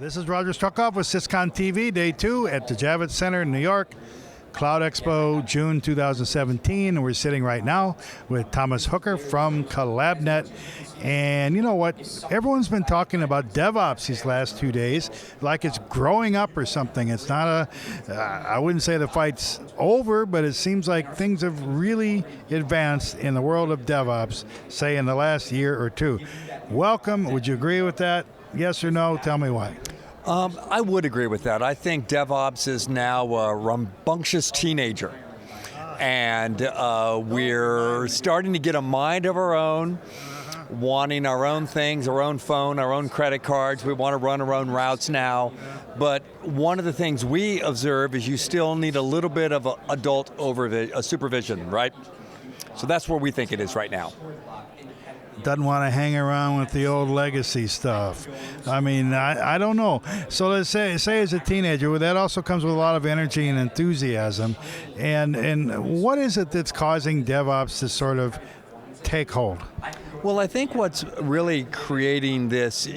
This is Roger Struckoff with SysCon TV, Day 2 at the Javits Center in New York. CloudEXPO June 2017, and we're sitting right now with Thomas Hooker from CollabNet. And you know what? Everyone's been talking about DevOps these last 2 days, like it's growing up or something. It's not I wouldn't say the fight's over, but it seems like things have really advanced in the world of DevOps, say in the last year or two. Welcome. Would you agree with that? Yes or no? Tell me why. I would agree with that. I think DevOps is now a rambunctious teenager. And we're starting to get a mind of our own, wanting our own things, our own phone, our own credit cards. We want to run our own routes now. But one of the things we observe is you still need a little bit of adult supervision, right? So that's where we think it is right now. Doesn't want to hang around with the old legacy stuff. I mean, I don't know. So let's say as a teenager, well, that also comes with a lot of energy and enthusiasm. And what is it that's causing DevOps to sort of take hold? Well, I think what's really creating this,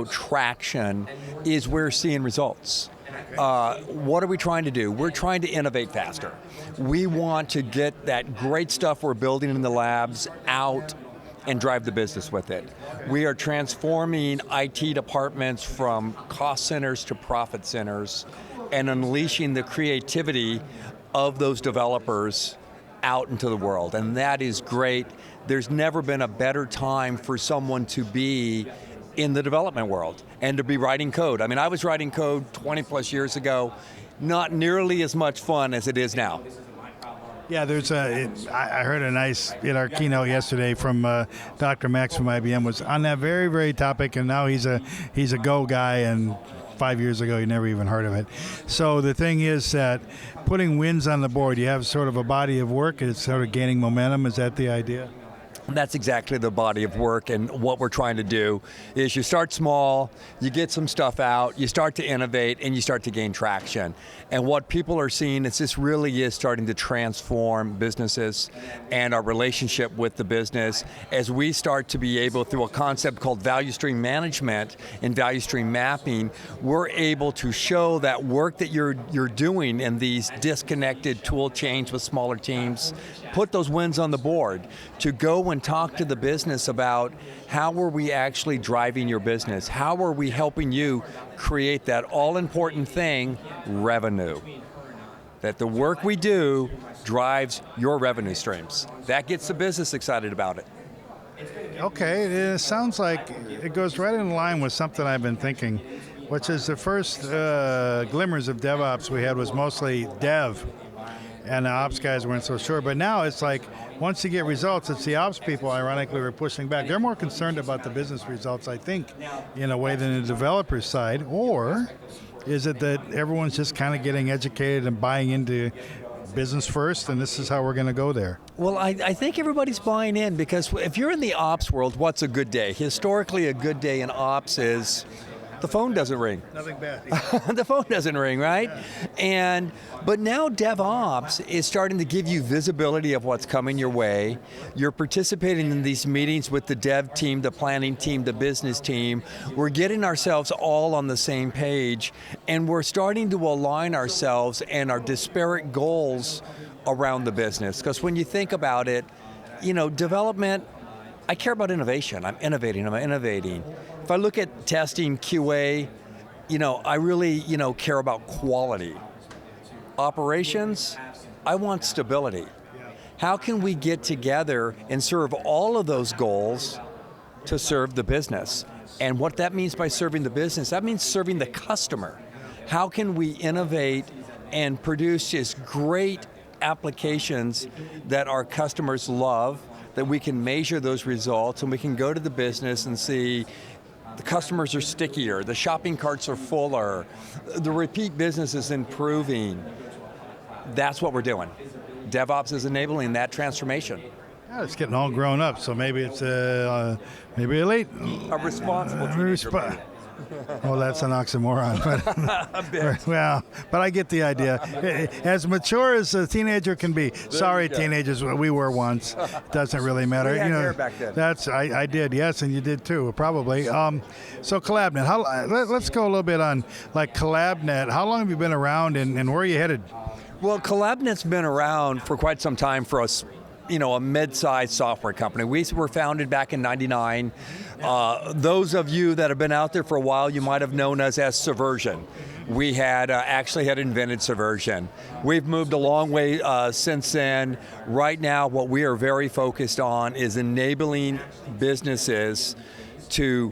traction is we're seeing results. What are we trying to do? We're trying to innovate faster. We want to get that great stuff we're building in the labs out and drive the business with it. We are transforming IT departments from cost centers to profit centers and unleashing the creativity of those developers out into the world, and that is great. There's never been a better time for someone to be in the development world and to be writing code. I mean, I was writing code 20 plus years ago, not nearly as much fun as it is now. Yeah, I heard a nice, in our keynote yesterday from Dr. Max from IBM was on that very, very topic, and now he's a Go guy, and 5 years ago he never even heard of it. So the thing is that putting wins on the board, you have sort of a body of work, it's sort of gaining momentum. Is that the idea? That's exactly the body of work, and what we're trying to do is you start small, you get some stuff out, you start to innovate, and you start to gain traction. And what people are seeing is this really is starting to transform businesses and our relationship with the business as we start to be able, through a concept called value stream management and value stream mapping, we're able to show that work that you're doing in these disconnected tool chains with smaller teams, put those wins on the board to go and talk to the business about how are we actually driving your business? How are we helping you create that all-important thing, revenue? That the work we do drives your revenue streams. That gets the business excited about it. Okay, it sounds like it goes right in line with something I've been thinking, which is the first glimmers of DevOps we had was mostly dev. And the ops guys weren't so sure. But now it's like, once you get results, it's the ops people, ironically, who are pushing back. They're more concerned about the business results, I think, in a way than the developer side. Or is it that everyone's just kind of getting educated and buying into business first, and this is how we're going to go there? Well, I think everybody's buying in, because if you're in the ops world, what's a good day? Historically, a good day in ops is the phone doesn't ring. Nothing bad. The phone doesn't ring, right? Yeah. But now DevOps is starting to give you visibility of what's coming your way. You're participating in these meetings with the dev team, the planning team, the business team. We're getting ourselves all on the same page, and we're starting to align ourselves and our disparate goals around the business. Because when you think about it, development, I care about innovation. I'm innovating. If I look at testing, QA, I really, care about quality. Operations, I want stability. How can we get together and serve all of those goals to serve the business? And what that means by serving the business, that means serving the customer. How can we innovate and produce just great applications that our customers love, that we can measure those results, and we can go to the business and see the customers are stickier, the shopping carts are fuller, the repeat business is improving. That's what we're doing. DevOps is enabling that transformation. Yeah, it's getting all grown up, so maybe it's maybe a late. A responsible teenager. Oh, that's an oxymoron. But, well, but I get the idea. As mature as a teenager can be. Sorry, teenagers, we were once. Doesn't really matter. We had hair back then. I did, yes, and you did too, probably. So CollabNet, let's go a little bit on like CollabNet. How long have you been around, and where are you headed? Well, CollabNet's been around for quite some time for us. A mid-sized software company. We were founded back in '99. Those of you that have been out there for a while, you might have known us as Subversion. We had actually had invented Subversion. We've moved a long way since then. Right now, what we are very focused on is enabling businesses to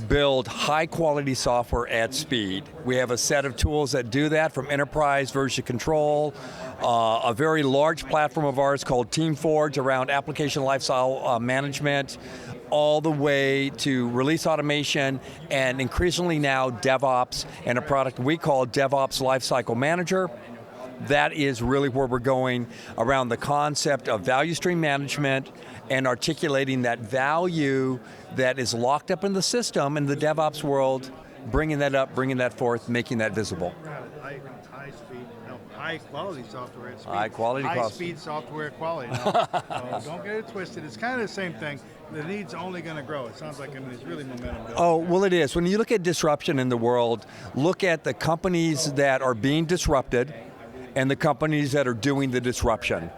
build high-quality software at speed. We have a set of tools that do that, from enterprise version control, a very large platform of ours called TeamForge around application lifecycle management, all the way to release automation, and increasingly now DevOps, and a product we call DevOps Lifecycle Manager. That is really where we're going around the concept of value stream management and articulating that value that is locked up in the system in the DevOps world, bringing that up, bringing that forth, making that visible. High quality software at speed. High speed software quality. Don't get it twisted. It's kind of the same thing. The need's only going to grow. It sounds like it's really momentum building. Oh, well, it is. When you look at disruption in the world, look at the companies that are being disrupted and the companies that are doing the disruption.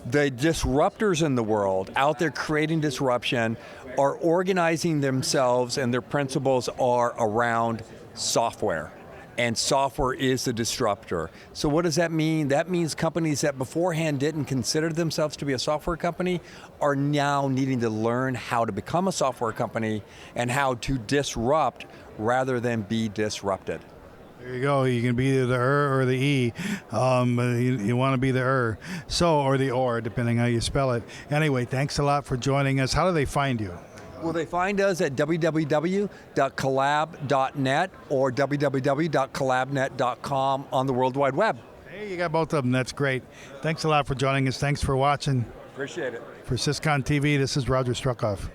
The disruptors in the world out there creating disruption are organizing themselves, and their principles are around software. And software is the disruptor. So what does that mean? That means companies that beforehand didn't consider themselves to be a software company are now needing to learn how to become a software company and how to disrupt rather than be disrupted. There you go. You can be either the or the E. You want to be the or the or, depending how you spell it. Anyway, thanks a lot for joining us. How do they find you? Well, they find us at www.collab.net or www.collabnet.com on the World Wide Web. Hey, you got both of them. That's great. Thanks a lot for joining us. Thanks for watching. Appreciate it. For Syscon TV, this is Roger Struckoff.